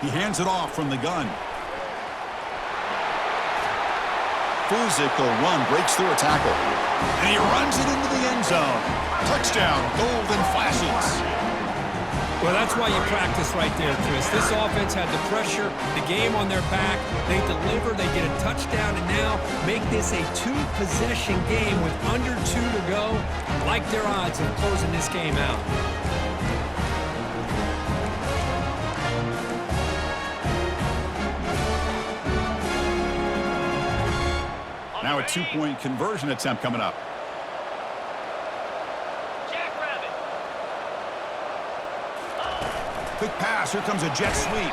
He hands it off from the gun. Physical run, breaks through a tackle. And he runs it into the end zone. Touchdown, Golden Flashes. Well, that's why you practice right there, Chris. This offense had the pressure, the game on their back. They deliver, they get a touchdown, and now make this a two-possession game with under 2 to go. Like their odds of closing this game out. Now a 2-point conversion attempt coming up. Quick pass. Here comes a jet sweep.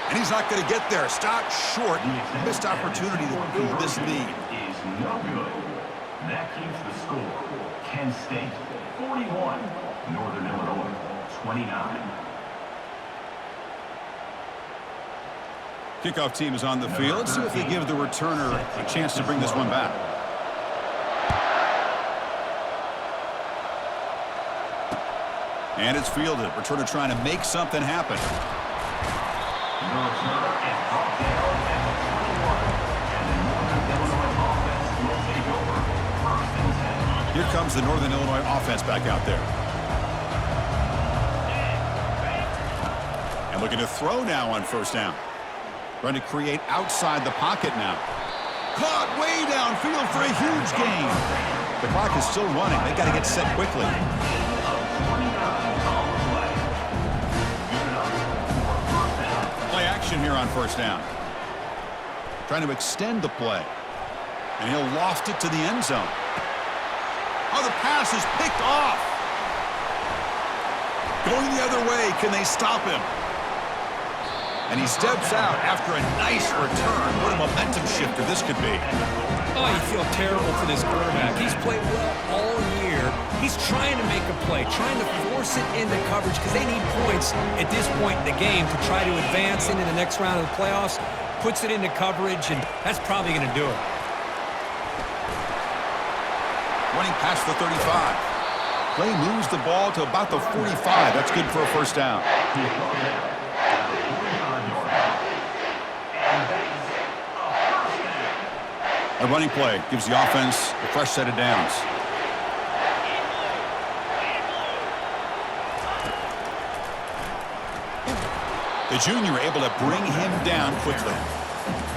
And he's not going to get there. Stopped short. Missed opportunity to build this lead. Is no good. That keeps the score. Kent State 41, Northern Illinois 29. Kickoff team is on the field. See if they give the returner a chance to bring this one back. And it's fielded. Returner trying to make something happen. Here comes the Northern Illinois offense back out there. And looking to throw now on first down. Trying to create outside the pocket now. Caught way downfield for a huge gain. The clock is still running. They've got to get set quickly. Play action here on first down. Trying to extend the play. And he'll loft it to the end zone. Oh, the pass is picked off. Going the other way. Can they stop him? And he steps out after a nice return. What a momentum shifter this could be. Oh, you feel terrible for this quarterback. He's played well all year. He's trying to make a play, trying to force it into coverage because they need points at this point in the game to try to advance into the next round of the playoffs. Puts it into coverage, and that's probably going to do it. Running past the 35. Play moves the ball to about the 45. That's good for a first down. A running play gives the offense a fresh set of downs. The junior able to bring him down quickly.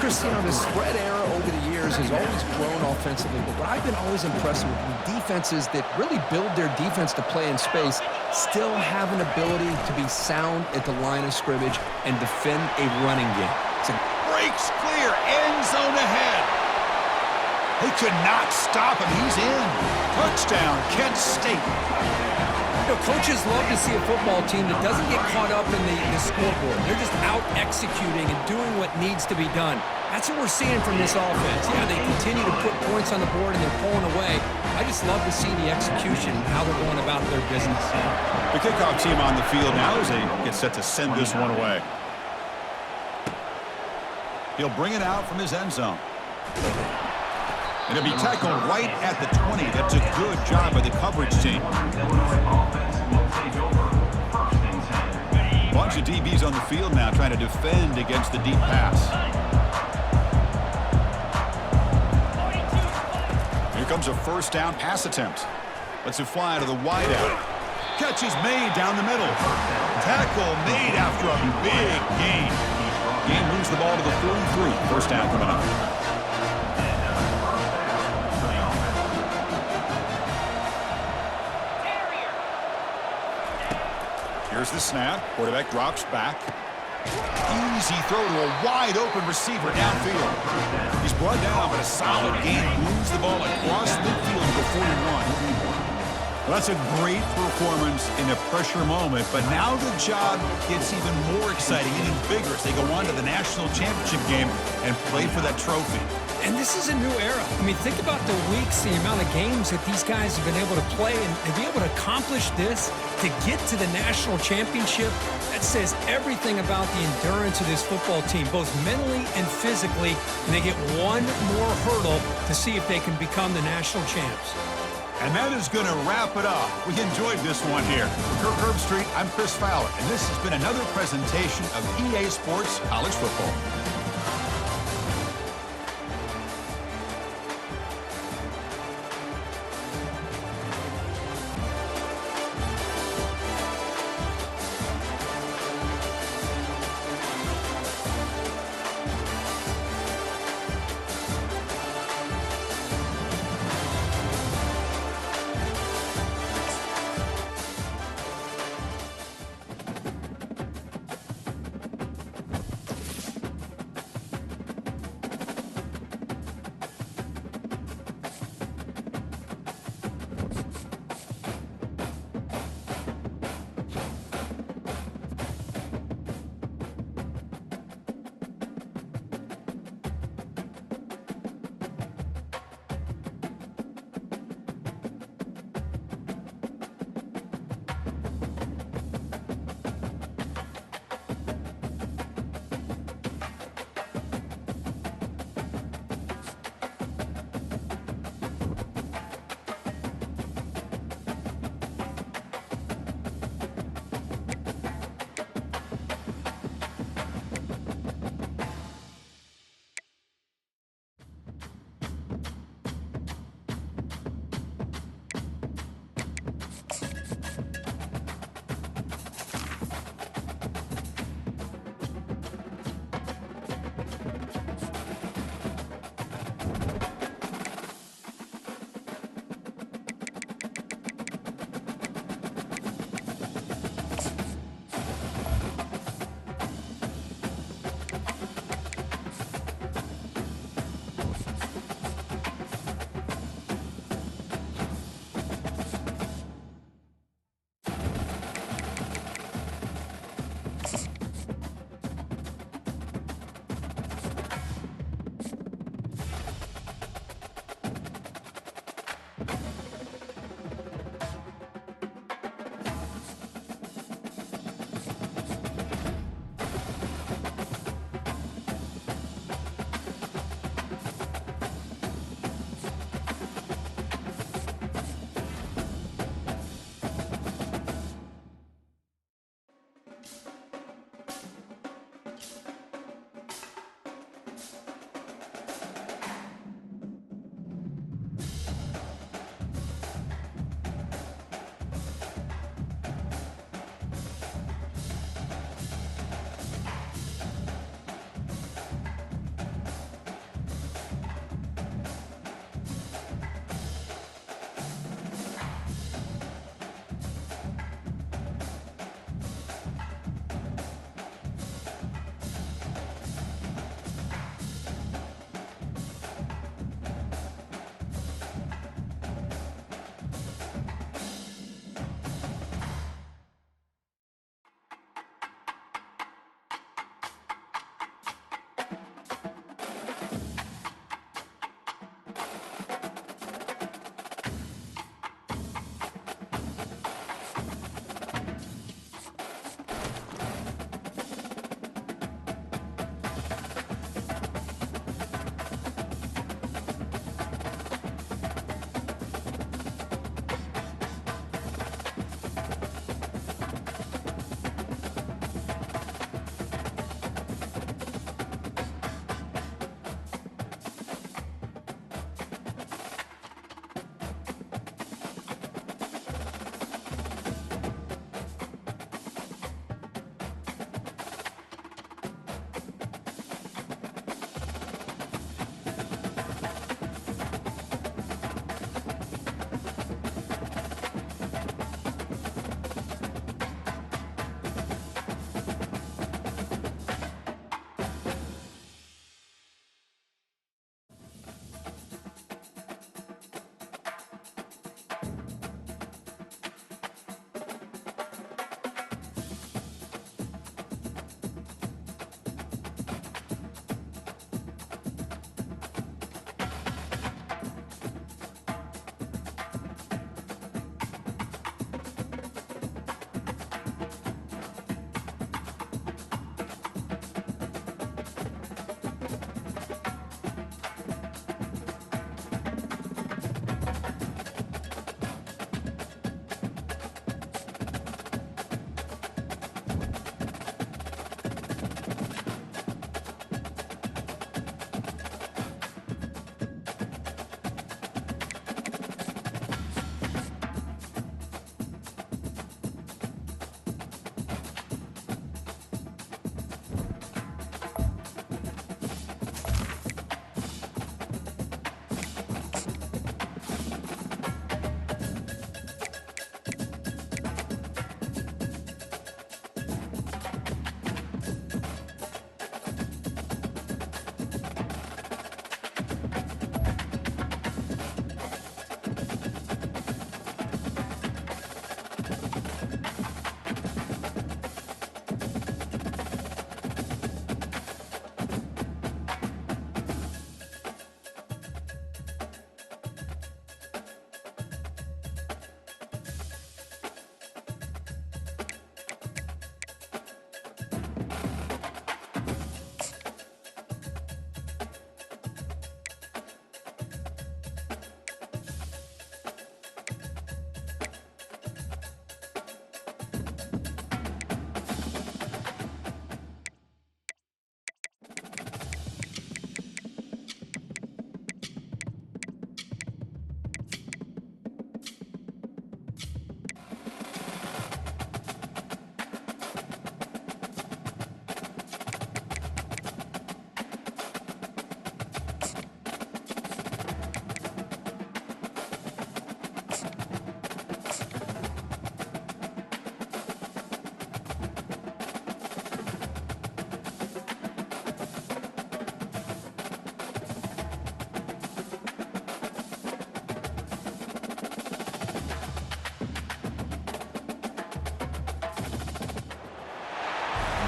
Chris, you know, the spread era over the years has always grown offensively, but what I've been always impressed with defenses that really build their defense to play in space still have an ability to be sound at the line of scrimmage and defend a running game. Breaks clear, end zone ahead. They could not stop him. He's in. Touchdown, Kent State. You know, coaches love to see a football team that doesn't get caught up in the scoreboard. They're just out executing and doing what needs to be done. That's what we're seeing from this offense. Yeah, they continue to put points on the board and they're pulling away. I just love to see the execution and how they're going about their business. The kickoff team on the field now as they get set to send this one away. He'll bring it out from his end zone. And he'll be tackled right at the 20. That's a good job by the coverage team. Bunch of DBs on the field now trying to defend against the deep pass. Here comes a first down pass attempt. Lets it fly to the wideout. Catch is made down the middle. Tackle made after a big gain. Game moves the ball to the 43. First down coming up. Here's the snap. Quarterback drops back. Easy throw to a wide-open receiver downfield. He's brought down, but a solid gain moves the ball across midfield to the 41. Well, that's a great performance in a pressure moment, but now the job gets even more exciting, even bigger as they go on to the national championship game and play for that trophy. And this is a new era. I mean, think about the weeks, the amount of games that these guys have been able to play, and to be able to accomplish this, to get to the national championship, that says everything about the endurance of this football team, both mentally and physically, and they get one more hurdle to see if they can become the national champs. And that is going to wrap it up. We enjoyed this one here. For Kirk Herbstreit, I'm Chris Fowler, and this has been another presentation of EA Sports College Football.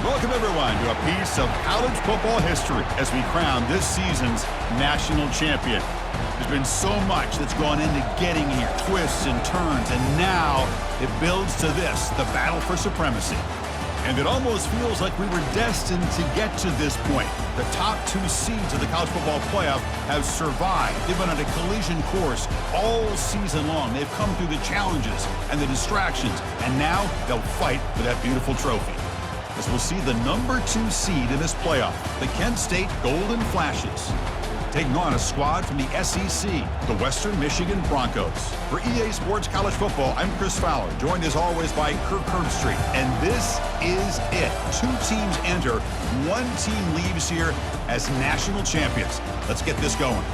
Welcome, everyone, to a piece of college football history as we crown this season's national champion. There's been so much that's gone into getting here, twists and turns, and now it builds to this, the battle for supremacy. And it almost feels like we were destined to get to this point. The top 2 seeds of the college football playoff have survived. They've been on a collision course all season long. They've come through the challenges and the distractions, and now they'll fight for that beautiful trophy. As we'll see the number 2 seed in this playoff, the Kent State Golden Flashes, taking on a squad from the SEC, the Western Michigan Broncos. For EA Sports College Football, I'm Chris Fowler, joined as always by Kirk Herbstreit. And this is it. 2 teams enter, 1 team leaves here as national champions. Let's get this going.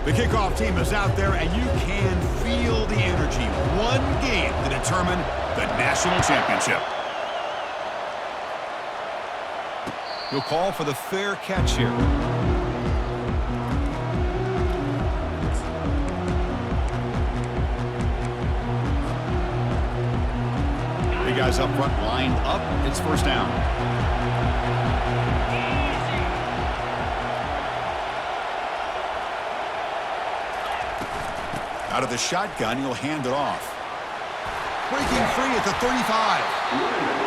The kickoff team is out there, and you can feel the energy. 1 game to determine the national championship. He'll call for the fair catch here. The guys up front lined up. It's first down. Out of the shotgun, he'll hand it off. Breaking free at the 35.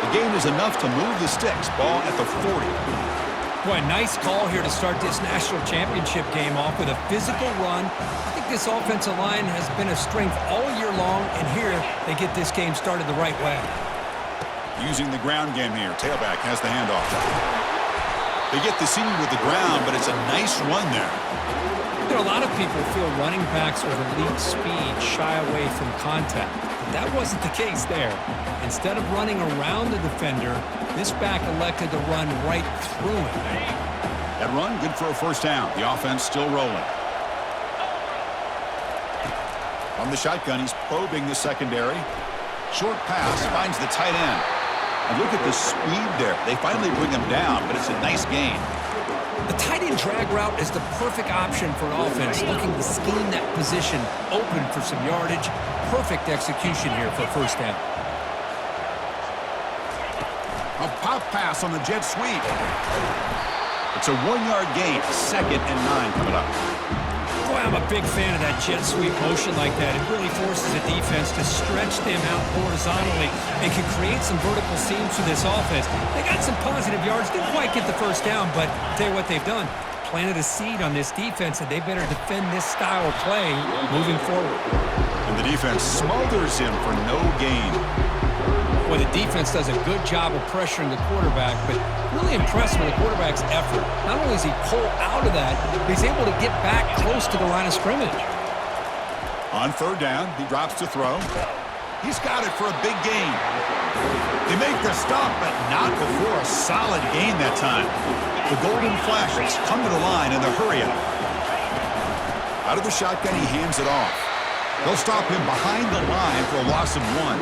The gain is enough to move the sticks. Ball at the 40. Boy, nice call here to start this national championship game off with a physical run. I think this offensive line has been a strength all year long, and here they get this game started the right way. Using the ground game here. Tailback has the handoff. They get the senior with the ground, but it's a nice run there. You know, a lot of people feel running backs with elite speed shy away from contact, but that wasn't the case there. Instead of running around the defender, this back elected to run right through him. That run, good for a first down. The offense still rolling. From the shotgun, he's probing the secondary. Short pass, finds the tight end. And look at the speed there. They finally bring him down, but it's a nice gain. The tight end drag route is the perfect option for an offense looking to scheme that position open for some yardage. Perfect execution here for first down. A pop pass on the jet sweep. It's a 1-yard gain. 2nd and 9 coming up. Boy, I'm a big fan of that jet sweep motion like that. It really forces the defense to stretch them out horizontally and can create some vertical seams for this offense. They got some positive yards. Didn't quite get the first down, but I'll tell you what they've done. Planted a seed on this defense, and they better defend this style of play moving forward. And the defense smothers him for no gain. Well, the defense does a good job of pressuring the quarterback, but really impressed with the quarterback's effort. Not only does he pull out of that, but he's able to get back close to the line of scrimmage. On 3rd down, he drops to throw. He's got it for a big gain. They make the stop, but not before a solid gain that time. The Golden Flashes come to the line in the hurry-up. Out of the shotgun, he hands it off. They'll stop him behind the line for a loss of 1.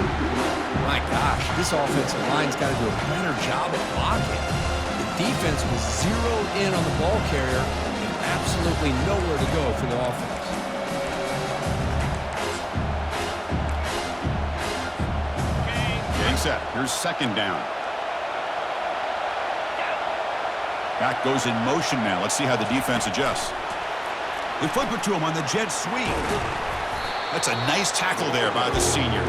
My gosh, this offensive line's got to do a better job at blocking. The defense was zeroed in on the ball carrier and absolutely nowhere to go for the offense. Getting set. Here's 2nd down. Back goes in motion now. Let's see how the defense adjusts. They flip it to him on the jet sweep. That's a nice tackle there by the senior.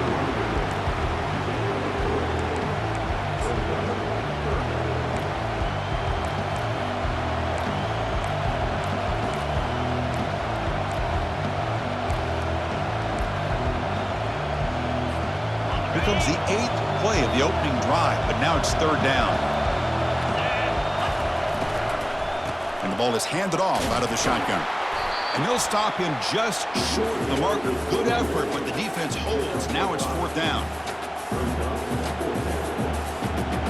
Here comes the 8th play of the opening drive, but now it's 3rd down. And the ball is handed off out of the shotgun. And they'll stop him just short of the marker. Good effort, but the defense holds. Now it's 4th down.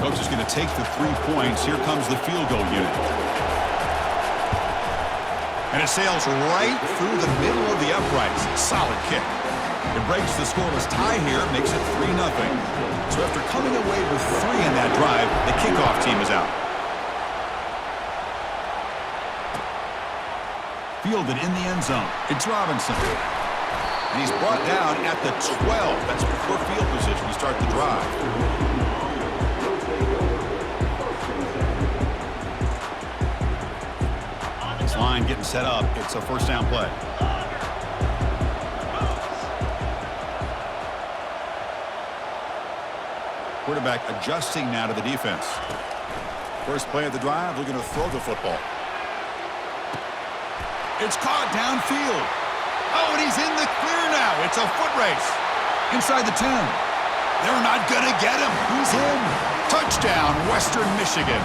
Coach is going to take the 3 points. Here comes the field goal unit. And it sails right through the middle of the uprights. Solid kick. It breaks the scoreless tie here, makes it 3-0. So after coming away with 3 in that drive, the kickoff team is out. Fielded in the end zone. It's Robinson. And he's brought down at the 12. That's poor field position to start the drive. This line getting set up. It's a first down play. Quarterback adjusting now to the defense. First play of the drive, looking to throw the football. It's caught downfield. Oh, and he's in the clear now. It's a foot race. Inside the 10. They're not going to get him. He's in. Touchdown, Western Michigan.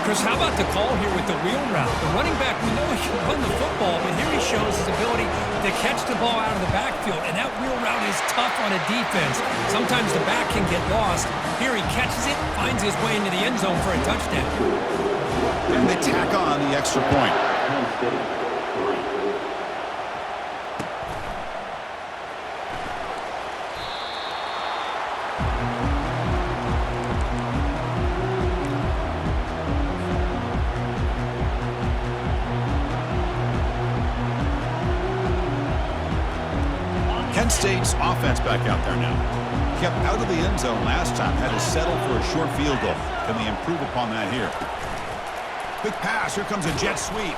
Chris, how about the call here with the wheel route? The running back, we know he can run the football, but here he shows his ability to catch the ball out of the backfield, and that wheel route is tough on a defense. Sometimes the back can get lost. Here he catches it, finds his way into the end zone for a touchdown. And they tack on the extra point. Kent State's offense back out there now. Kept out of the end zone last time, had to settle for a short field goal. Can they improve upon that here? Quick pass, here comes a jet sweep.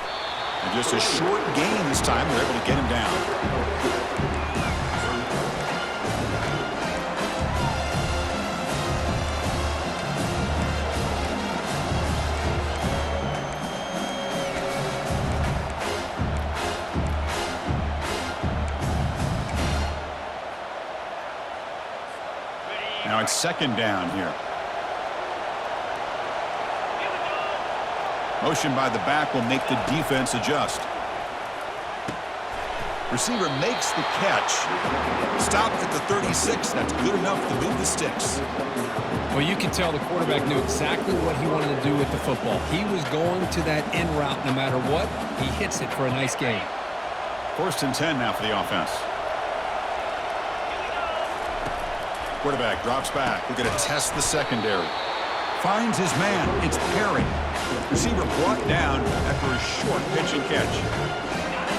And just a short gain this time, they're able to get him down. Now it's second down here. Motion by the back will make the defense adjust. Receiver makes the catch. Stopped at the 36. That's good enough to move the sticks. Well, you can tell the quarterback knew exactly what he wanted to do with the football. He was going to that end route no matter what. He hits it for a nice gain. First and 10 now for the offense. Quarterback drops back. We're going to test the secondary. Finds his man. It's Perry. Receiver brought down after a short pitch and catch.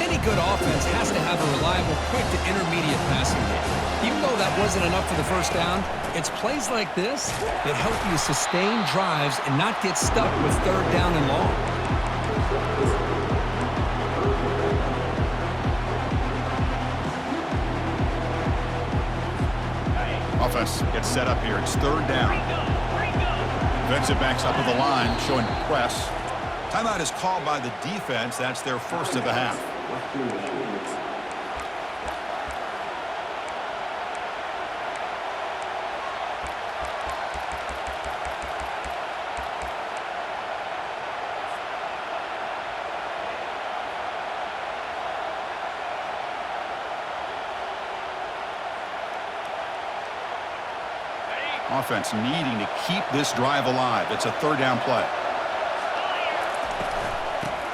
Any good offense has to have a reliable, quick to intermediate passing game. Even though that wasn't enough for the first down, it's plays like this that help you sustain drives and not get stuck with third down and long. Offense gets set up here. It's third down. Defensive backs up to the line, showing press. Timeout is called by the defense. That's their first of the half. Offense needing to keep this drive alive. It's a third down play.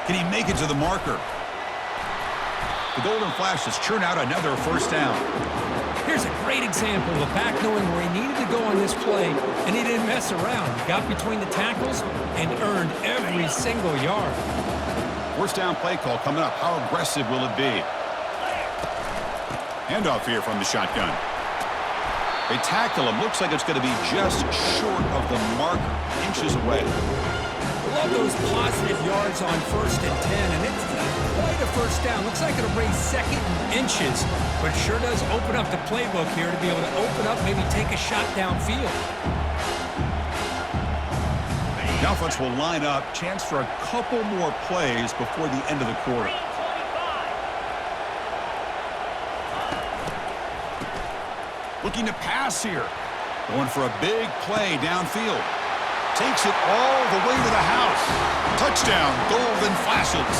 Can he make it to the marker? The Golden Flashes churn out another first down. Here's a great example of a back knowing where he needed to go on this play, and he didn't mess around. He got between the tackles and earned every single yard. First down play call coming up. How aggressive will it be? Handoff here from the shotgun. They tackle him. Looks like it's going to be just short of the marker, inches away. Love those positive yards on first and 10, and it's not quite a first down. Looks like it'll bring second and inches, but sure does open up the playbook here to be able to open up, maybe take a shot downfield. The offense will line up. Chance for a couple more plays before the end of the quarter. Looking to pass here. Going for a big play downfield. Takes it all the way to the house. Touchdown, Golden Flashes.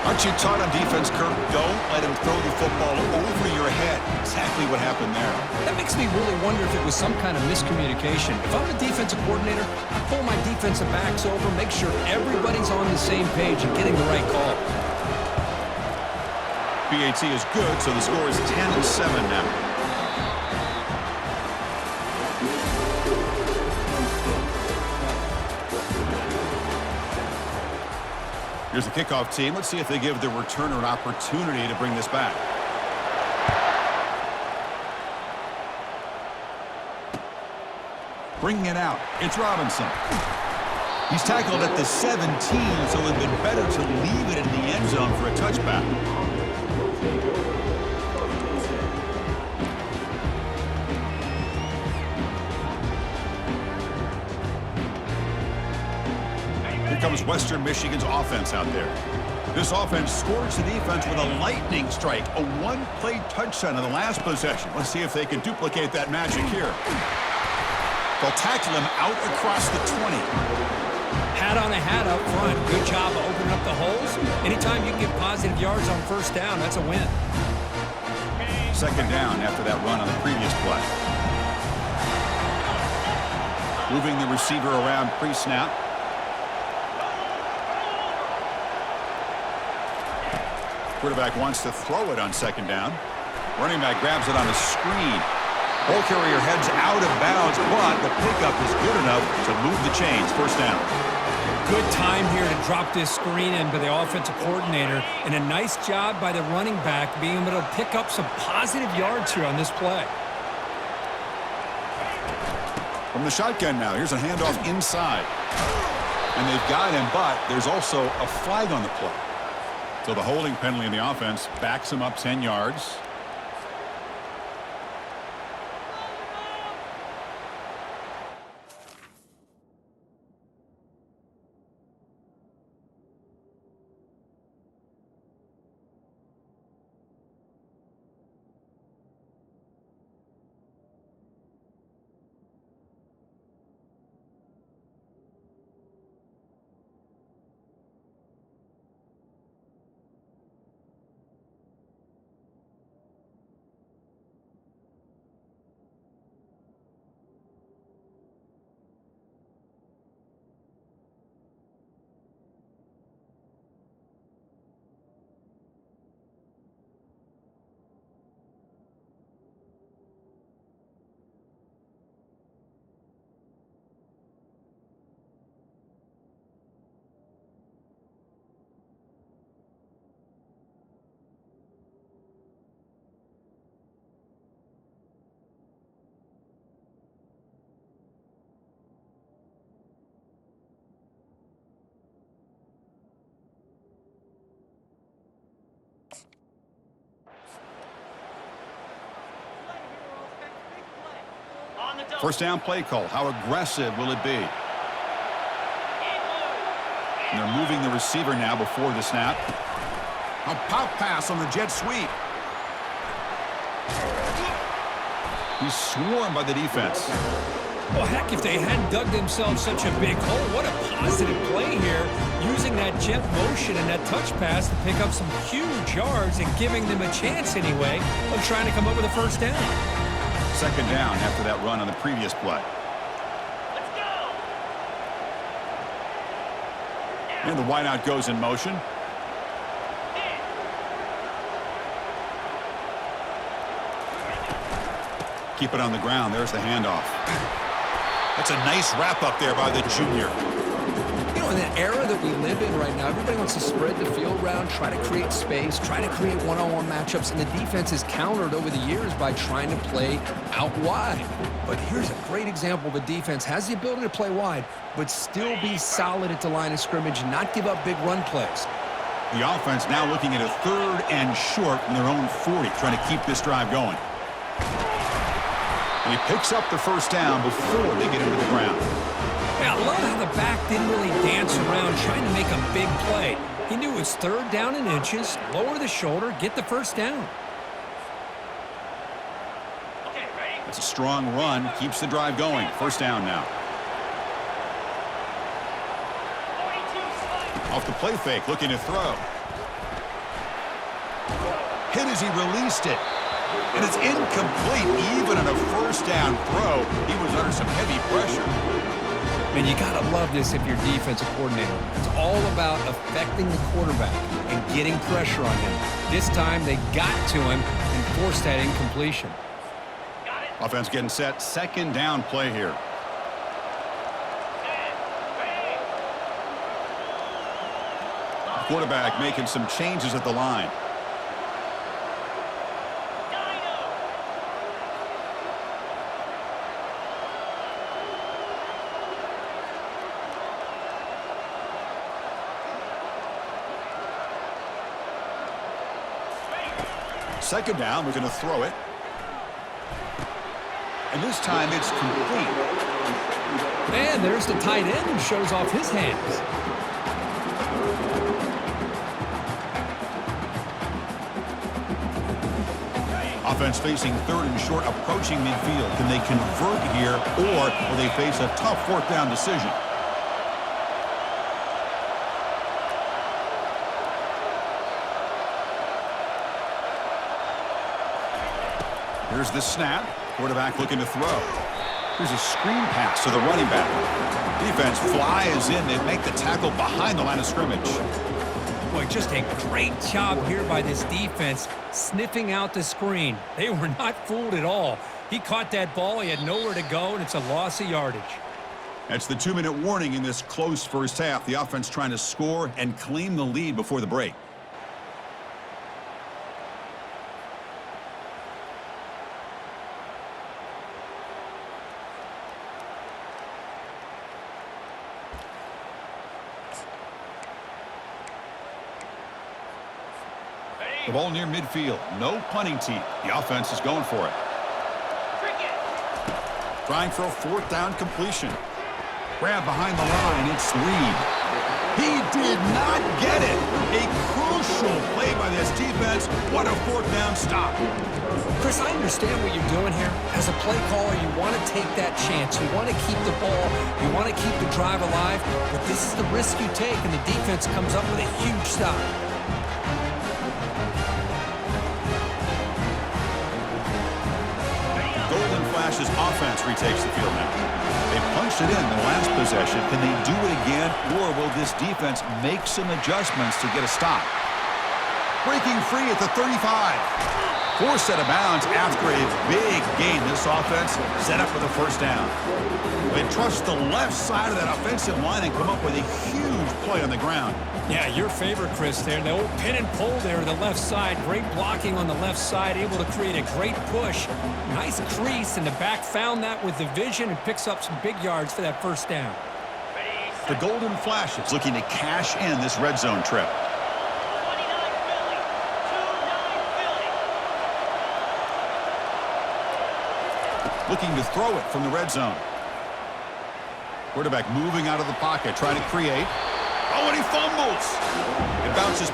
Aren't you taught on defense, Kirk? Don't let him throw the football over your head. Exactly what happened there. That makes me really wonder if it was some kind of miscommunication. If I'm a defensive coordinator, I pull my defensive backs over, make sure everybody's on the same page and getting the right call. PAT is good, so the score is 10-7 now. Here's the kickoff team. Let's see if they give the returner an opportunity to bring this back. Bringing it out. It's Robinson. He's tackled at the 17, so it would have been better to leave it in the end zone for a touchback. Here comes Western Michigan's offense out there. This offense scores the defense with a lightning strike, a one-play touchdown in the last possession. Let's see if they can duplicate that magic here. They'll tackle him out across the 20. Hat on a hat up front. Good job of opening up the holes. Anytime you can get positive yards on first down, that's a win. Second down after that run on the previous play. Moving the receiver around pre-snap. Quarterback wants to throw it on second down. Running back grabs it on a screen. Ball carrier heads out of bounds, but the pickup is good enough to move the chains. First down. Good time here to drop this screen in by the offensive coordinator, and a nice job by the running back being able to pick up some positive yards here on this play. From the shotgun now, here's a handoff inside. And they've got him, but there's also a flag on the play. So the holding penalty in the offense backs him up 10 yards. First down play call. How aggressive will it be? And they're moving the receiver now before the snap. A pop pass on the jet sweep. He's swarmed by the defense. Well, heck, if they hadn't dug themselves such a big hole, what a positive play here, using that jet motion and that touch pass to pick up some huge yards and giving them a chance anyway of trying to come up with a first down. Second down after that run on the previous play. Let's go! And the wideout goes in motion. Keep it on the ground. There's the handoff. That's a nice wrap up there by the junior. You know, in the era that we live in right now, everybody wants to spread the field around, try to create space, try to create one-on-one matchups, and the defense is countered over the years by trying to play out wide. But here's a great example of a defense has the ability to play wide, but still be solid at the line of scrimmage and not give up big run plays. The offense now looking at a 3rd and short from their own 40, trying to keep this drive going. And he picks up the first down before they get into the ground. Yeah, I love how the back didn't really dance around trying to make a big play. He knew it was 3rd down and inches, lower the shoulder, get the first down. Okay, ready? It's a strong run, keeps the drive going. First down now. 42 Off the play fake, looking to throw. Hit as he released it. And it's incomplete. Even on a first down throw, he was under some heavy pressure. Man, you got to love this if you're defensive coordinator. It's all about affecting the quarterback and getting pressure on him. This time, they got to him and forced that incompletion. Got it. Offense getting set. Second down play here. quarterback making some changes at the line. Second down, we're going to throw it. And this time it's complete. And there's the tight end who shows off his hands. Offense facing third and short, approaching midfield. Can they convert here, or will they face a tough fourth down decision? Here's the snap. Quarterback looking to throw. Here's a screen pass to the running back. Defense flies in. They make the tackle behind the line of scrimmage. Boy, just a great job here by this defense, sniffing out the screen. They were not fooled at all. He caught that ball. He had nowhere to go, and it's a loss of yardage. That's the 2-minute warning in this close first half. The offense trying to score and claim the lead before the break. The ball near midfield. No punting tee. The offense is going for it. Trying for a fourth down completion. Grab behind the line. It's Reed. He did not get it. A crucial play by this defense. What a fourth down stop. Chris, I understand what you're doing here. As a play caller, you want to take that chance. You want to keep the ball. You want to keep the drive alive. But this is the risk you take, and the defense comes up with a huge stop. Golden Flash's offense retakes the field now. They punched it in the last possession. Can they do it again, or will this defense make some adjustments to get a stop? Breaking free at the 35. Forced out of bounds after a big gain. This offense set up with a first down. They trust the left side of that offensive line and come up with a huge play on the ground. Yeah, your favorite, Chris, there. The old pin and pull there to the left side. Great blocking on the left side, able to create a great push. Nice crease, and the back found that with the vision and picks up some big yards for that first down. The Golden Flash is looking to cash in this red zone trip. Looking to throw it from the red zone. Quarterback moving out of the pocket, trying to create. Oh, and he fumbles. It bounces.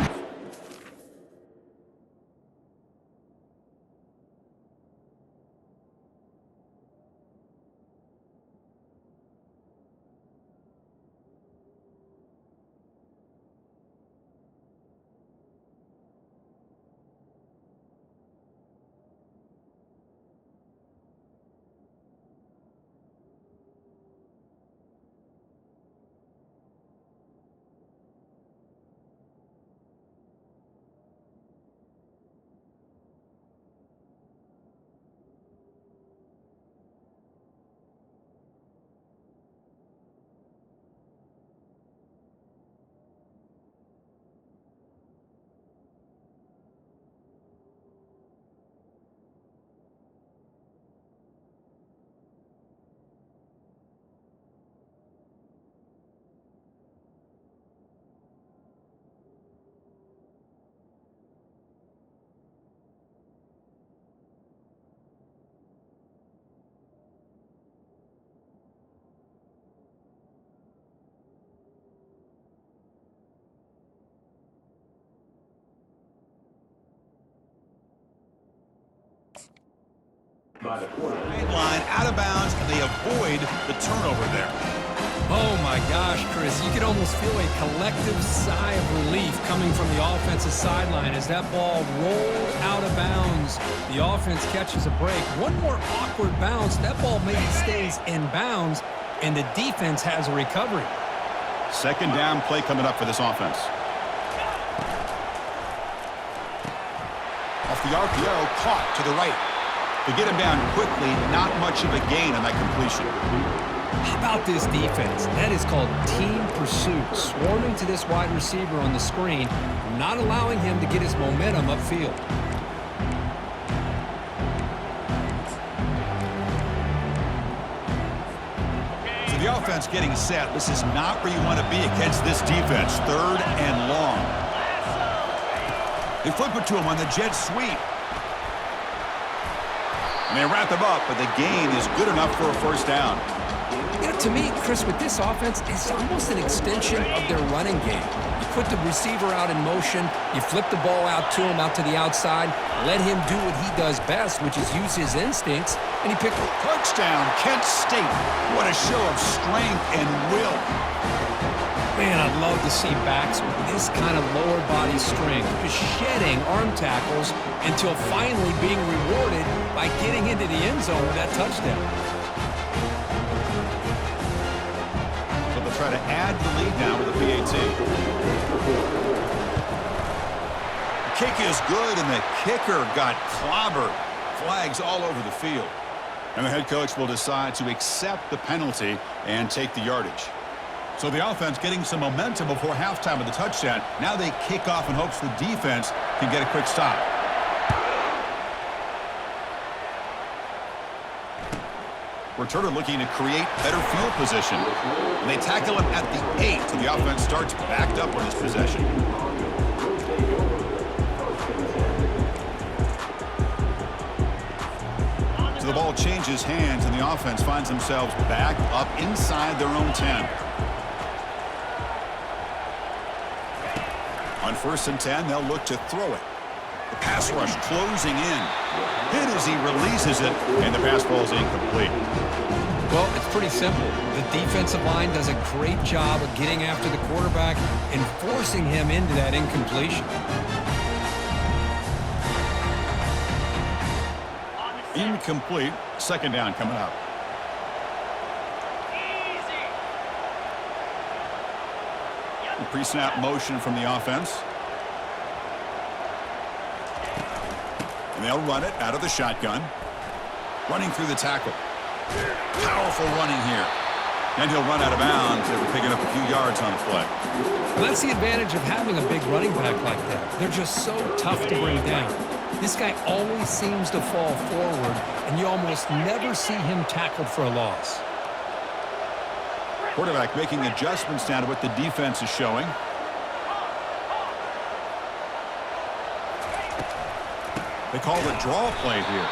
By the quarterback. Line out of bounds, and they avoid the turnover there. Oh, my gosh, Chris. You could almost feel a collective sigh of relief coming from the offensive sideline as that ball rolled out of bounds. The offense catches a break. One more awkward bounce. That ball maybe stays in bounds, and the defense has a recovery. Second down play coming up for this offense. Off the RPO, caught to the right. To get him down quickly, not much of a gain on that completion. How about this defense? That is called team pursuit. Swarming to this wide receiver on the screen, not allowing him to get his momentum upfield. So the offense getting set. This is not where you want to be against this defense. 3rd and long. They flip it to him on the jet sweep. And they wrap him up, but the gain is good enough for a first down. You know, to me, Chris, with this offense, it's almost an extension of their running game. You put the receiver out in motion, you flip the ball out to him, out to the outside, let him do what he does best, which is use his instincts, and he picked a Touchdown, Kent State. What a show of strength and will. Man, I'd love to see backs with this kind of lower body strength, just shedding arm tackles until finally being rewarded by getting into the end zone with that touchdown. So they'll try to add the lead now with a PAT. The kick is good, and the kicker got clobbered. Flags all over the field. And the head coach will decide to accept the penalty and take the yardage. So the offense getting some momentum before halftime with the touchdown. Now they kick off in hopes the defense can get a quick stop. Returner looking to create better field position. And they tackle him at the 8, so the offense starts backed up on this possession. So the ball changes hands, and the offense finds themselves back up inside their own 10. On 1st and 10, they'll look to throw it. The pass rush closing in. Hit as he releases it, and the pass ball is incomplete. Well, it's pretty simple. The defensive line does a great job of getting after the quarterback and forcing him into that incompletion. Incomplete. 2nd down coming up. Pre-snap motion from the offense. And they'll run it out of the shotgun. Running through the tackle. Powerful running here. And he'll run out of bounds after picking up a few yards on the play. Well, that's the advantage of having a big running back like that. They're just so tough to bring down. This guy always seems to fall forward, and you almost never see him tackled for a loss. Quarterback making adjustments now to what the defense is showing. They call the draw play here.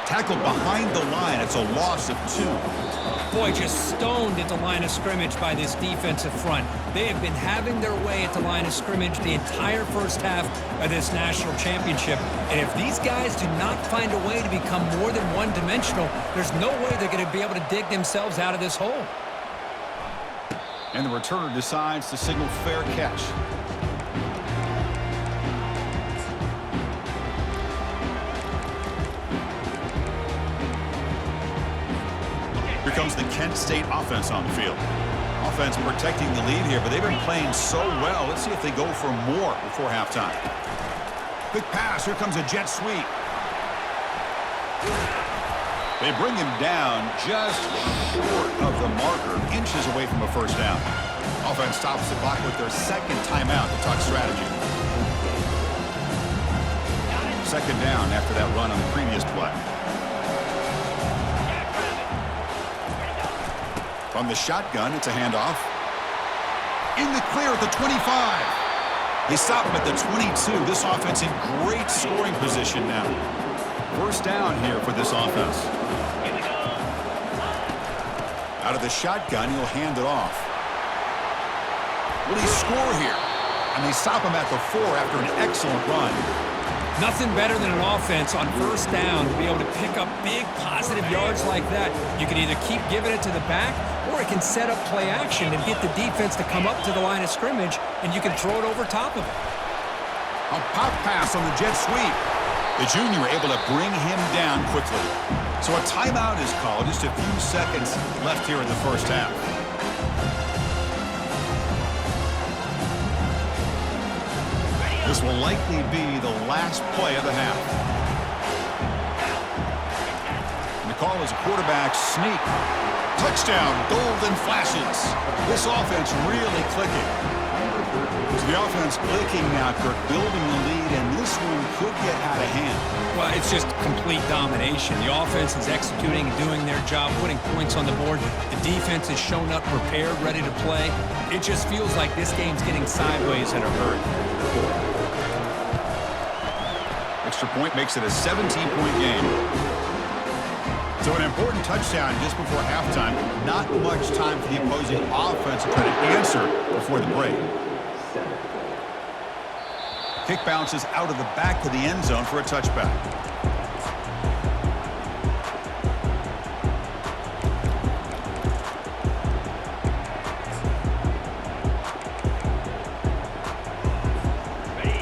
Tackled behind the line. It's a loss of 2. Boy, just stoned at the line of scrimmage by this defensive front. They have been having their way at the line of scrimmage the entire first half of this national championship. And if these guys do not find a way to become more than one-dimensional, there's no way they're going to be able to dig themselves out of this hole. And the returner decides to signal fair catch. Here comes the Kent State offense on the field. Offense protecting the lead here, but they've been playing so well. Let's see if they go for more before halftime. Quick pass. Here comes a jet sweep. They bring him down just short of the marker, inches away from a first down. Offense stops the clock with their 2nd timeout to talk strategy. 2nd down after that run on the previous play. From the shotgun, it's a handoff. In the clear at the 25. They stop him at the 22. This offense in great scoring position now. First down here for this offense. Out of the shotgun, he'll hand it off. Will he score here? And they stop him at the 4 after an excellent run. Nothing better than an offense on first down to be able to pick up big positive yards like that. You can either keep giving it to the back, or it can set up play action and get the defense to come up to the line of scrimmage, and you can throw it over top of it. A pop pass on the jet sweep. The junior able to bring him down quickly. So a timeout is called. Just a few seconds left here in the first half. This will likely be the last play of the half. And the call is a quarterback sneak. Touchdown, golden flashes. This offense really clicking. So the offense clicking now, Kirk, building the lead, and this one could get out of hand. Well, it's just complete domination. The offense is executing and doing their job, putting points on the board. The defense has shown up prepared, ready to play. It just feels like this game's getting sideways in a hurry. Extra point makes it a 17-point game. So an important touchdown just before halftime. Not much time for the opposing offense to try to answer before the break. Kick bounces out of the back of the end zone for a touchback.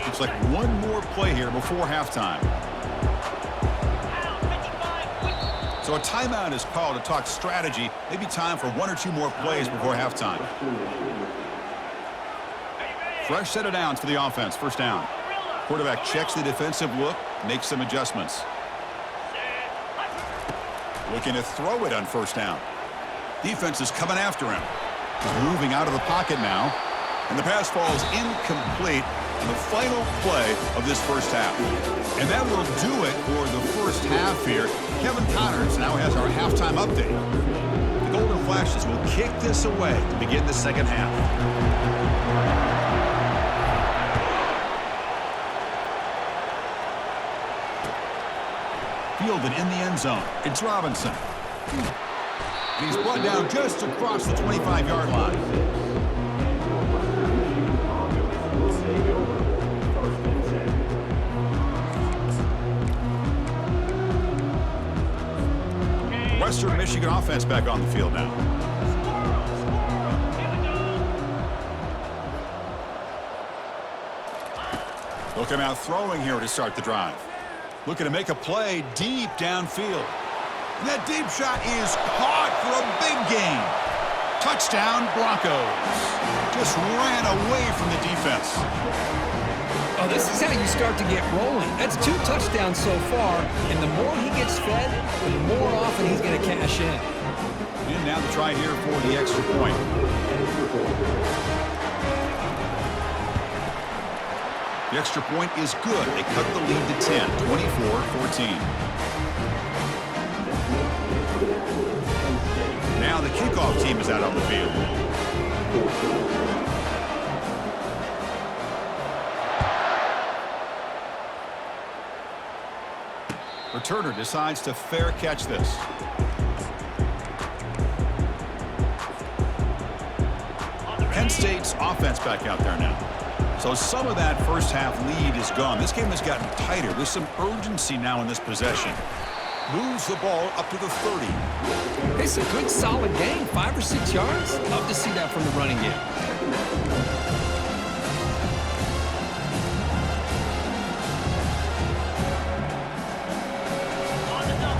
Looks like one more play here before halftime. So a timeout is called to talk strategy. Maybe time for one or two more plays before halftime. Fresh set of downs for the offense. First down. Quarterback checks the defensive look, makes some adjustments. Looking to throw it on first down. Defense is coming after him. He's moving out of the pocket now. And the pass falls incomplete on the final play of this first half. And that will do it for the first half here. Kevin Connors now has our halftime update. The Golden Flashes will kick this away to begin the second half. Fielded in the end zone. It's Robinson. And he's brought down just across the 25-yard line. Western Michigan offense back on the field now. They'll come out throwing here to start the drive. Looking to make a play deep downfield. And that deep shot is caught for a big gain. Touchdown, Broncos. Just ran away from the defense. Oh, this is how you start to get rolling. That's 2 touchdowns so far, and the more he gets fed, the more often he's going to cash in. And now the try here for the extra point. The extra point is good. They cut the lead to 10, 24-14. Now the kickoff team is out on the field. Returner decides to fair catch this. Penn State's offense back out there now. So some of that first half lead is gone. This game has gotten tighter. There's some urgency now in this possession. Moves the ball up to the 30. It's a good solid game, 5 or 6 yards. Love to see that from the running game.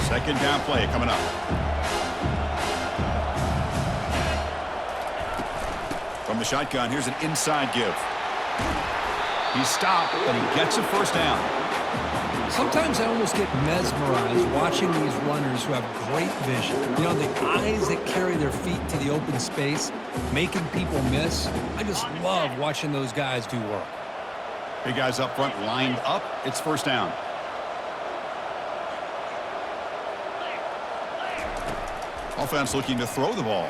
Second down play coming up. From the shotgun, here's an inside give. He's stopped, but he gets a first down. Sometimes I almost get mesmerized watching these runners who have great vision. You know, the eyes that carry their feet to the open space, making people miss. I just love watching those guys do work. Big guys up front lined up. It's first down. Offense looking to throw the ball.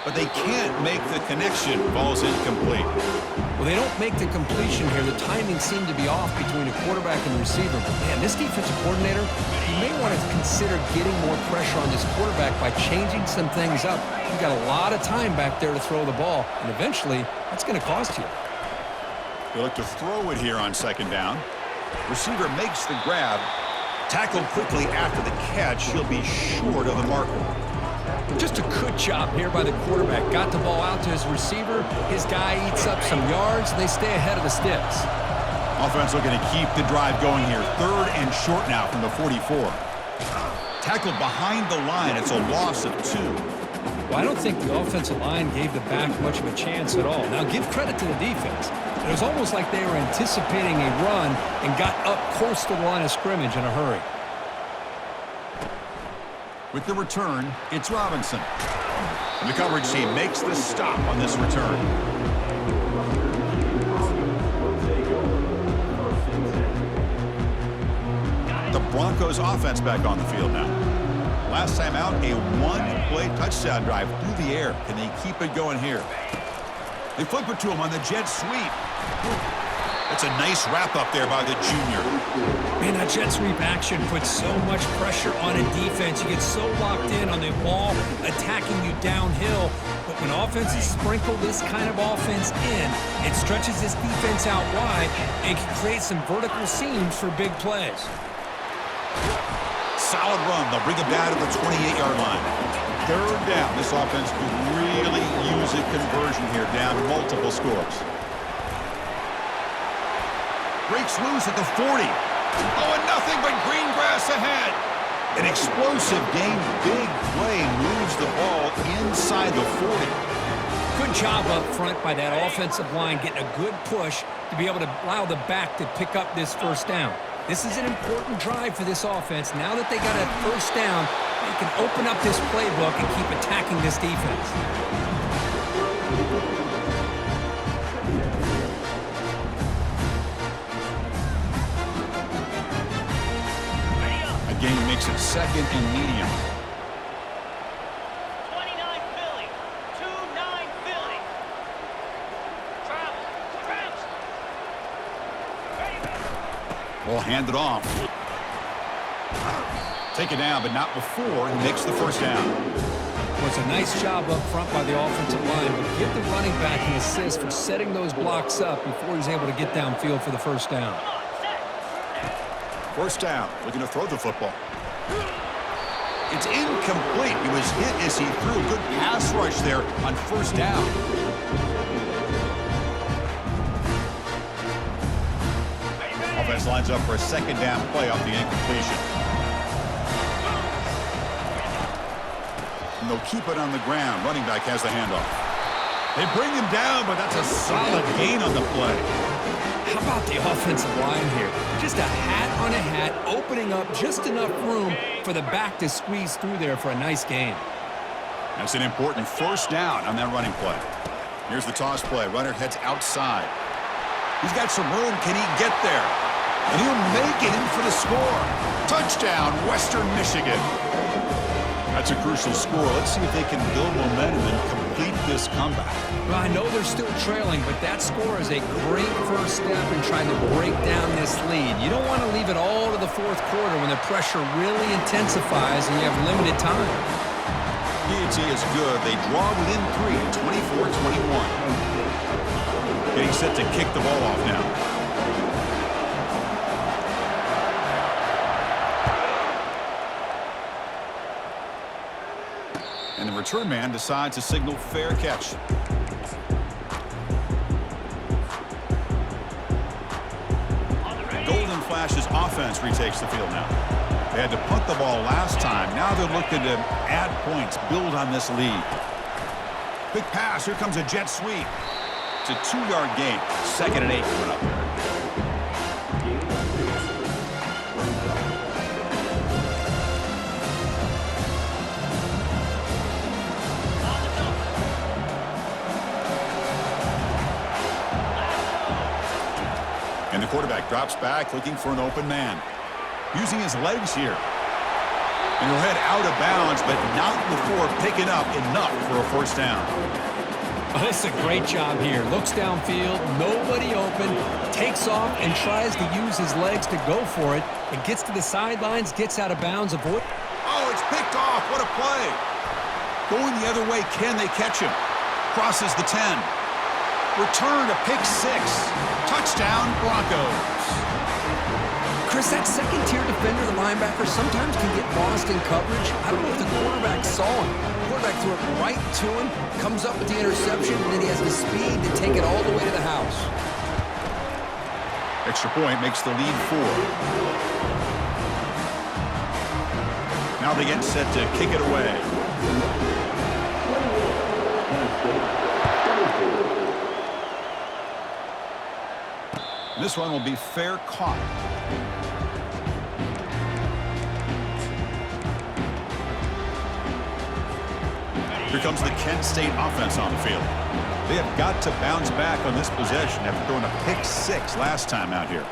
But they can't make the connection. Ball's incomplete. Well, they don't make the completion here. The timing seemed to be off between a quarterback and a receiver. But, man, this defensive coordinator, he may want to consider getting more pressure on this quarterback by changing some things up. You've got a lot of time back there to throw the ball, and eventually that's going to cost you. They look to throw it here on second down. Receiver makes the grab. Tackled quickly after the catch. He'll be short of the marker. Just a good job here by the quarterback. Got the ball out to his receiver. His guy eats up some yards, and they stay ahead of the sticks. Offense looking to keep the drive going here. Third and short now from the 44. Tackled behind the line. It's a loss of 2. Well, I don't think the offensive line gave the back much of a chance at all. Now, give credit to the defense. It was almost like they were anticipating a run and got up close to the line of scrimmage in a hurry. With the return, it's Robinson. And the coverage team makes the stop on this return. The Broncos offense back on the field now. Last time out, a one-play touchdown drive through the air. Can they keep it going here? They flip it to him on the jet sweep. That's a nice wrap-up there by the junior. Man, that jet sweep action puts so much pressure on a defense. You get so locked in on the ball attacking you downhill. But when offenses sprinkle this kind of offense in, it stretches this defense out wide and can create some vertical seams for big plays. Solid run. They'll bring it down to the 28-yard line. Third down. This offense could really use a conversion here, down multiple scores. Breaks loose at the 40. Oh, and nothing but green grass ahead. An explosive game, big play, moves the ball inside the 40. Good job up front by that offensive line, getting a good push to be able to allow the back to pick up this first down. This is an important drive for this offense. Now that they got a first down, they can open up this playbook and keep attacking this defense. Again, makes it second and medium. 29 Philly. 2-9 Philly. Travis. Ball handed off. Take it down, but not before he makes the first down. Well, it's a nice job up front by the offensive line, but give the running back an assist for setting those blocks up before he's able to get downfield for the first down. First down, looking to throw the football. It's incomplete. He was hit as he threw. Good pass rush there on first down. Offense lines up for a second down play off the incompletion. And they'll keep it on the ground. Running back has the handoff. They bring him down, but that's a solid gain on the play. How about the offensive line here? Just a hat on a hat, opening up just enough room for the back to squeeze through there for a nice gain. That's an important first down on that running play. Here's the toss play. Runner heads outside. He's got some room. Can he get there? And he'll make it in for the score. Touchdown, Western Michigan. That's a crucial score. Let's see if they can build momentum and complete this comeback. Well, I know they're still trailing, but that score is a great first step in trying to break down this lead. You don't want to leave it all to the fourth quarter when the pressure really intensifies and you have limited time. P&T is good. They draw within 3, 24-21. Getting set to kick the ball off now. And the return man decides to signal fair catch. Golden Flash's offense retakes the field now. They had to punt the ball last time. Now they're looking to add points, build on this lead. Quick pass. Here comes a jet sweep. It's a 2-yard gain. 2nd and 8 coming up. And the quarterback drops back, looking for an open man. Using his legs here. And he'll head out of bounds, but not before picking up enough for a first down. Oh, this is a great job here. Looks downfield, nobody open, takes off and tries to use his legs to go for it. It gets to the sidelines, gets out of bounds, avoid. Oh, it's picked off. What a play. Going the other way, can they catch him? Crosses the 10. Return to pick 6. Touchdown, Broncos. Chris, that second-tier defender, the linebacker, sometimes can get lost in coverage. I don't know if the quarterback saw him. The quarterback threw it right to him, comes up with the interception, and then he has the speed to take it all the way to the house. Extra point makes the lead 4. Now they get set to kick it away. This one will be fair caught. Here comes the Kent State offense on the field. They have got to bounce back on this possession after throwing a pick-6 last time out here.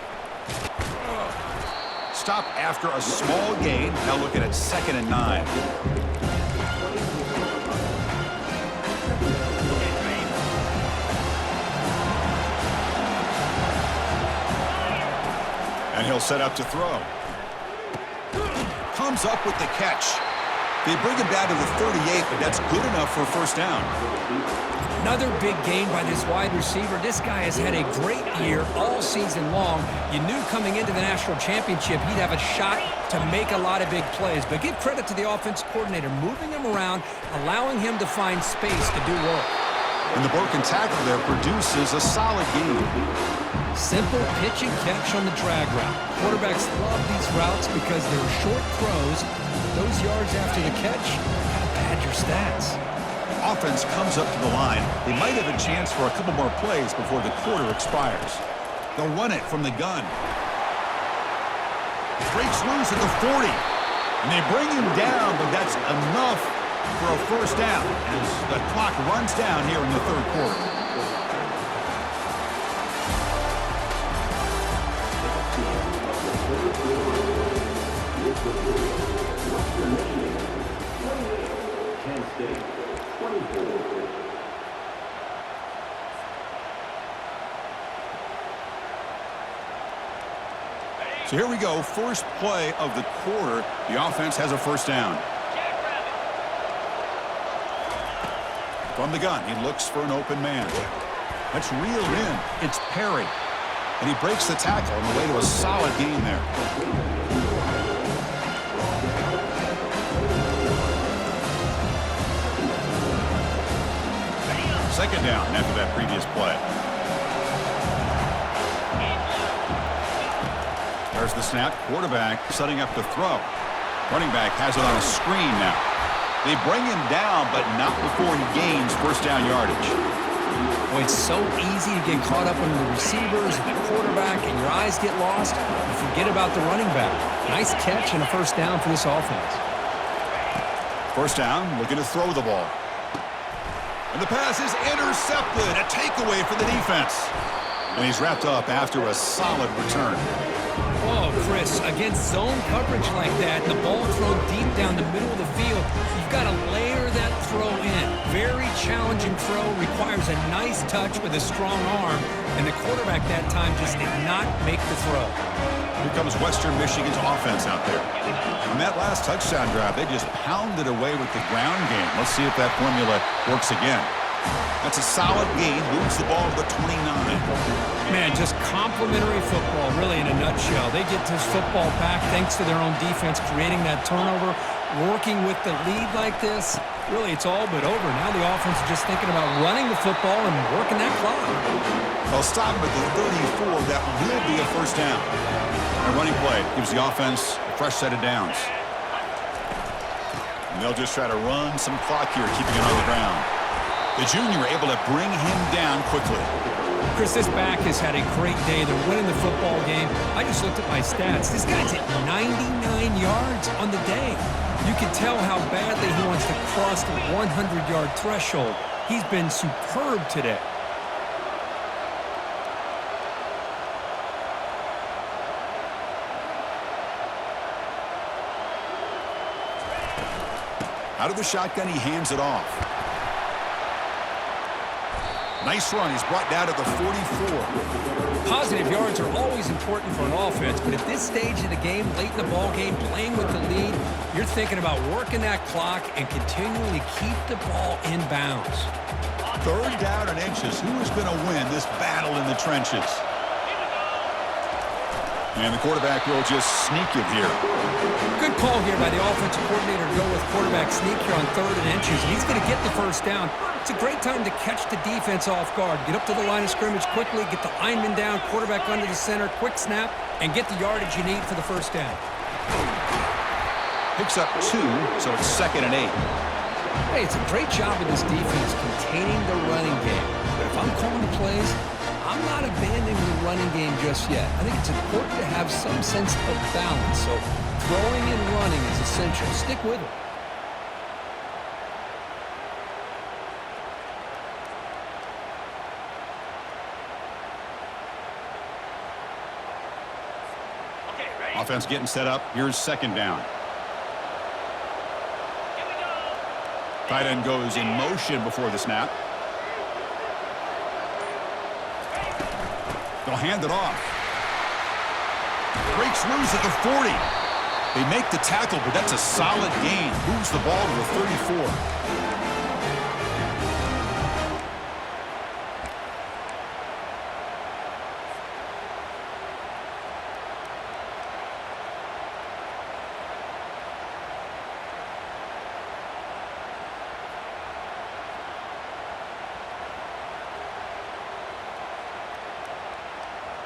Stop after a small gain. Now looking at 2nd and 9. And he'll set up to throw. Comes up with the catch. They bring him down to the 38, but that's good enough for a first down. Another big gain by this wide receiver. This guy has had a great year all season long. You knew coming into the national championship he'd have a shot to make a lot of big plays. But give credit to the offense coordinator, moving him around, allowing him to find space to do work. And the broken tackle there produces a solid gain. Simple pitch and catch on the drag route. Quarterbacks love these routes because they're short throws. Those yards after the catch kind of pad your stats. Offense comes up to the line. They might have a chance for a couple more plays before the quarter expires. They'll run it from the gun. Breaks loose at the 40. And they bring him down, but that's enough for a first down as the clock runs down here in the third quarter. Kent State, 24. So here we go, first play of the quarter. The offense has a first down. From the gun, he looks for an open man. That's reeled in. It's Perry. And he breaks the tackle on the way to a solid gain there. Second down after that previous play. There's the snap. Quarterback setting up to throw. Running back has it on a screen now. They bring him down, but not before he gains first down yardage. Well, it's so easy to get caught up on the receivers and the quarterback, and your eyes get lost. You forget about the running back. Nice catch and a first down for this offense. First down, looking to throw the ball. And the pass is intercepted. A takeaway for the defense. And he's wrapped up after a solid return. Oh, Chris, against zone coverage like that, the ball thrown deep down the middle of the field, you've got to layer that throw in. Very challenging throw, requires a nice touch with a strong arm, and the quarterback that time just did not make the throw. Here comes Western Michigan's offense out there. On that last touchdown drive, they just pounded away with the ground game. Let's see if that formula works again. That's a solid gain, moves the ball to the 29. Man, just complimentary football, really, in a nutshell. They get this football back thanks to their own defense, creating that turnover, working with the lead like this. Really, it's all but over. Now the offense is just thinking about running the football and working that clock. They'll stop him at the 34. That will be a first down. A running play gives the offense a fresh set of downs. And they'll just try to run some clock here, keeping it on the ground. The junior able to bring him down quickly. Chris, this back has had a great day. They're winning the football game. I just looked at my stats. This guy's at 99 yards on the day. You can tell how badly he wants to cross the 100-yard threshold. He's been superb today. Out of the shotgun, he hands it off. Nice run. He's brought down to the 44. Positive yards are always important for an offense, but at this stage of the game, late in the ball game, playing with the lead, you're thinking about working that clock and continually keep the ball in bounds. Third down and inches. Who is going to win this battle in the trenches? And the quarterback will just sneak it here. Good call here by the offensive coordinator to go with quarterback sneak here on 3rd and inches. He's going to get the first down. It's a great time to catch the defense off guard. Get up to the line of scrimmage quickly, get the lineman down, quarterback under the center, quick snap, and get the yardage you need for the first down. Picks up 2, so it's 2nd and 8. Hey, it's a great job of this defense containing the running game. But if I'm calling the plays, I'm not abandoning the running game just yet. I think it's important to have some sense of balance. So throwing and running is essential. Stick with it. Offense getting set up. Here's second down. Here we go. Tight end goes in motion before the snap. They'll hand it off. Breaks loose at the 40. They make the tackle, but that's a solid gain. Moves the ball to the 34.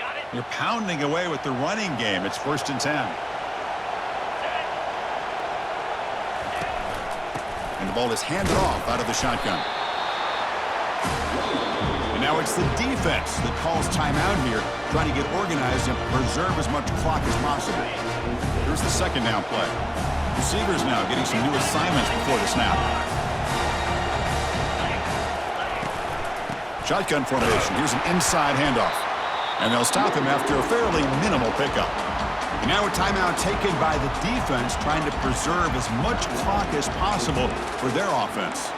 Got it. You're pounding away with the running game. It's 1st and 10. And the ball is handed off out of the shotgun. And now it's the defense that calls timeout here, trying to get organized and preserve as much clock as possible. Here's the second down play. Receivers now getting some new assignments before the snap. Shotgun formation. Here's an inside handoff. And they'll stop him after a fairly minimal pickup. And now a timeout taken by the defense, trying to preserve as much clock as possible for their offense.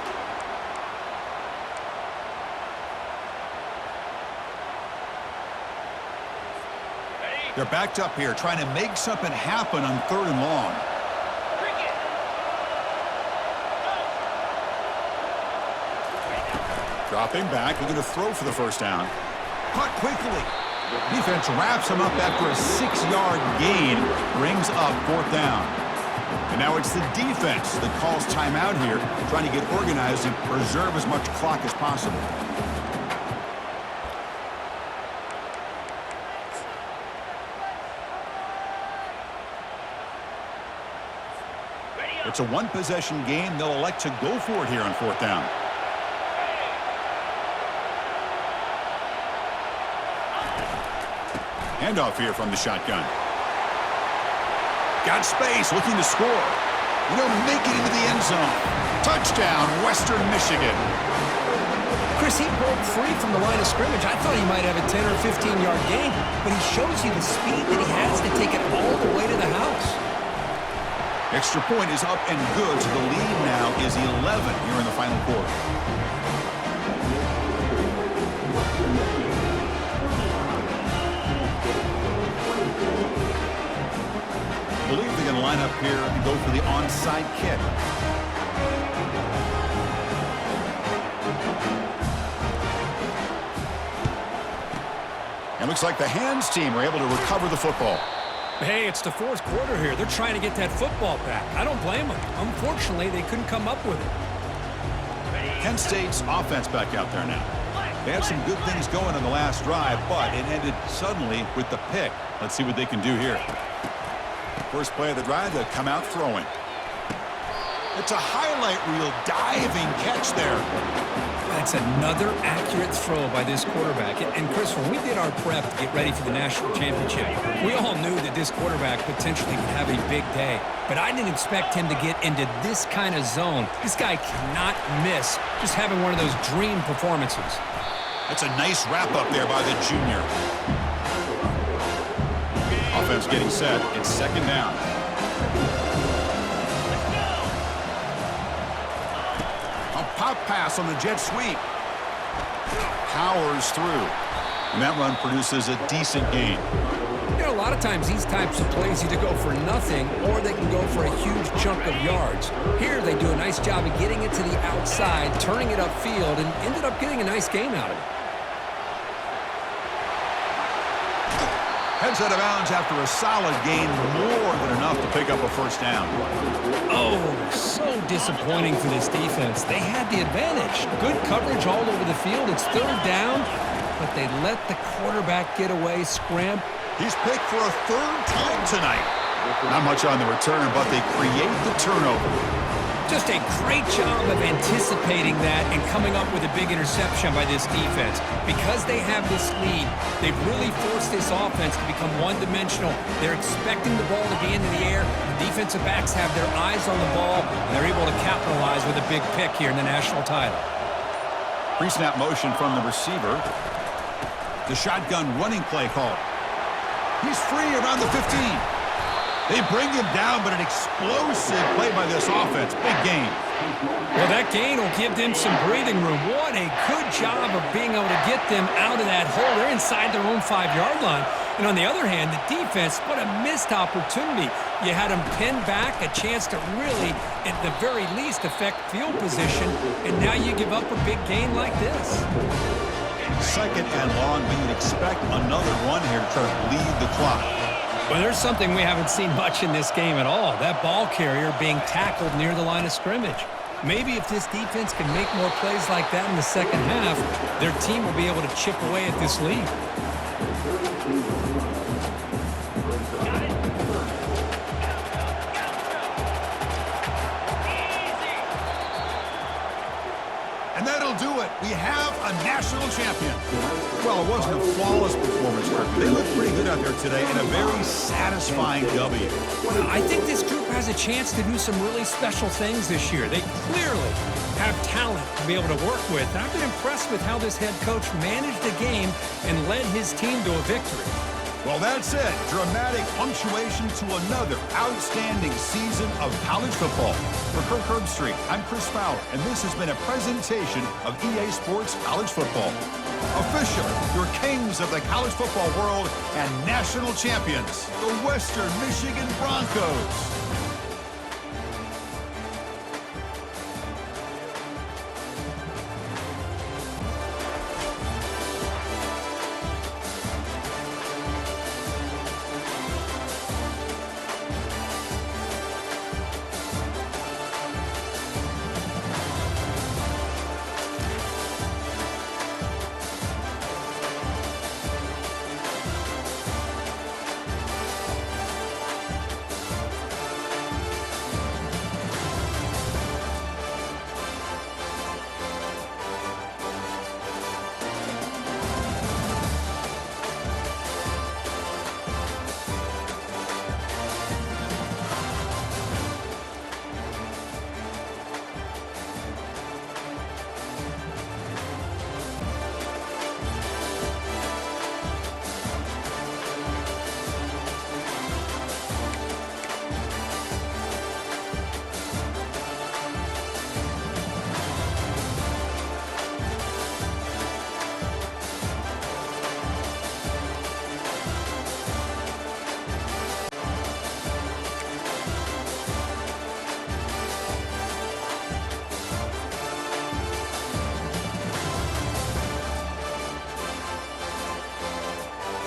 They're backed up here, trying to make something happen on 3rd and long. Cricket. Dropping back, looking to throw for the first down. Caught quickly. Defense wraps him up after a 6-yard gain, brings up 4th down. And now it's the defense that calls timeout here, trying to get organized and preserve as much clock as possible. Ready up. It's a one-possession game. They'll elect to go for it here on 4th down. Handoff here from the shotgun. Got space, looking to score. Make it into the end zone. Touchdown, Western Michigan. Chris, he broke free from the line of scrimmage. I thought he might have a 10 or 15-yard gain, but he shows you the speed that he has to take it all the way to the house. Extra point is up and good, so the lead now is 11 here in the final quarter. I believe they're going to line up here and go for the onside kick. And looks like the hands team are able to recover the football. Hey, it's the 4th quarter here. They're trying to get that football back. I don't blame them. Unfortunately, they couldn't come up with it. Kent State's offense back out there now. They had some good things going on the last drive, but it ended suddenly with the pick. Let's see what they can do here. First play of the drive, they'll come out throwing. It's a highlight reel diving catch there. That's another accurate throw by this quarterback. And Chris, when we did our prep to get ready for the national championship, we all knew that this quarterback potentially could have a big day. But I didn't expect him to get into this kind of zone. This guy cannot miss just having one of those dream performances. That's a nice wrap up there by the junior. Offense getting set. It's second down. A pop pass on the jet sweep. Powers through. And that run produces a decent gain. You know, a lot of times these types of plays either go for nothing or they can go for a huge chunk of yards. Here they do a nice job of getting it to the outside, turning it upfield, and ended up getting a nice gain out of it. Heads out of bounds after a solid gain, more than enough to pick up a first down. Oh, so disappointing for this defense. They had the advantage. Good coverage all over the field. It's 3rd down, but they let the quarterback get away, scramble. He's picked for a 3rd time tonight. Not much on the return, but they create the turnover. Just a great job of anticipating that and coming up with a big interception by this defense. Because they have this lead, they've really forced this offense to become one-dimensional. They're expecting the ball to be in the air. The defensive backs have their eyes on the ball, and they're able to capitalize with a big pick here in the national title. Pre-snap motion from the receiver. The shotgun running play call. He's free around the 15. They bring him down, but an explosive play by this offense. Big game. Well, that gain will give them some breathing room. What a good job of being able to get them out of that hole. They're inside their own 5-yard line. And on the other hand, the defense, what a missed opportunity. You had them pinned back, a chance to really, at the very least, affect field position, and now you give up a big gain like this. Second and long, but you'd expect another run here to try to bleed the clock. Well, there's something we haven't seen much in this game at all. That ball carrier being tackled near the line of scrimmage. Maybe if this defense can make more plays like that in the second half, their team will be able to chip away at this lead. And that'll do it. We have a national champion. Well, it wasn't a flawless performance, Kirk. They looked pretty good out there today in a very satisfying W. Well, I think this group has a chance to do some really special things this year. They clearly have talent to be able to work with. And I've been impressed with how this head coach managed the game and led his team to a victory. Well, that's it. Dramatic punctuation to another outstanding season of college football. For Kirk Herbstreit, I'm Chris Fowler, and this has been a presentation of EA Sports College Football. Officially, your kings of the college football world and national champions, the Western Michigan Broncos.